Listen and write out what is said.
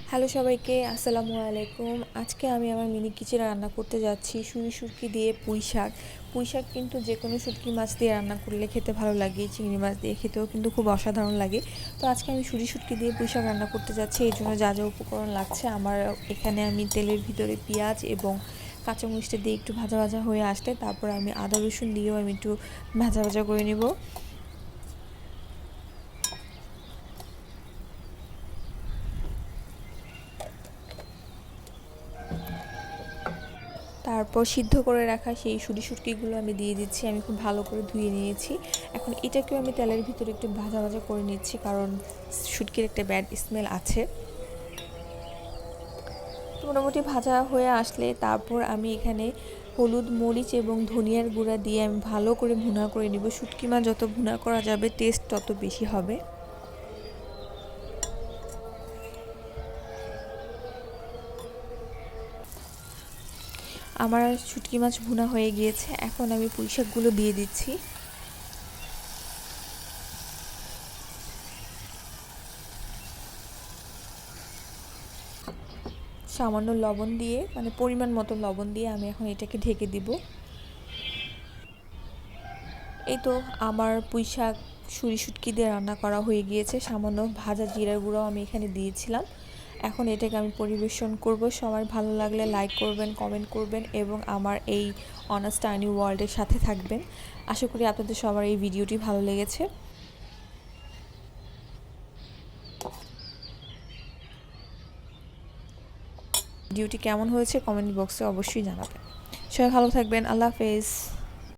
Hello সবাইকে, আসসালামু আলাইকুম। আজকে আমি আমার মিনি কিচেনে রান্না করতে যাচ্ছি শুটকি দিয়ে পুঁই শাক। পুঁই শাক কিন্তু যে কোনো শুটকি মাছ দিয়ে রান্না করলে খেতে ভালো লাগে, চিংড়ি মাছ দিয়ে খেতেও কিন্তু খুব অসাধারণ লাগে। তো আজকে আমি শুটকি দিয়ে পুঁই শাক রান্না করতে যাচ্ছি। এই জন্য যা যা উপকরণ লাগছে আমার এখানে, আমি তেলের ভিতরে পেঁয়াজ এবং কাঁচামরিচটা দিয়ে একটু ভাজা ভাজা হয়ে আসলে তারপর আমি আদা রসুন দিয়েও আমি একটু ভাজা ভাজা করে নেব। তারপর সিদ্ধ করে রাখা সেই শুটকিগুলো আমি দিয়ে দিচ্ছি। আমি খুব ভালো করে ধুয়ে নিয়েছি। এখন এটাকেও আমি তেলের ভিতরে একটু ভাজা ভাজা করে নিচ্ছি, কারণ শুটকির একটা ব্যাড স্মেল আছে। তো মোটামুটি ভাজা হয়ে আসলে তারপর আমি এখানে হলুদ, মরিচ এবং ধনিয়ার গুঁড়া দিয়ে আমি ভালো করে ভুনা করে নেব। শুটকি মাছ যত ভুনা করা যাবে টেস্ট তত বেশি হবে। আমার শুটকি মাছ ভুনা হয়ে গিয়েছে, এখন আমি পুঁই শাকগুলো দিয়ে দিচ্ছি। সামান্য লবণ দিয়ে, মানে পরিমাণ মতো লবণ দিয়ে আমি এখন এটাকে ঢেকে দিব। এই তো আমার পুঁই শাক শুটকি দিয়ে রান্না করা হয়ে গিয়েছে। সামান্য ভাজা জিরার গুঁড়াও আমি এখানে দিয়েছিলাম। এখন এটাকে আমি পরিবেশন করব। সবার ভালো লাগলে লাইক করবেন, কমেন্ট করবেন এবং আমার এই অনার্স টাইনি ওয়ার্ল্ডের সাথে থাকবেন। আশা করি আপনাদের সবার এই ভিডিওটি ভালো লেগেছে। ভিডিওটি কেমন হয়েছে কমেন্ট বক্সে অবশ্যই জানাবেন। সবাই ভালো থাকবেন। আল্লাহ হাফেজ।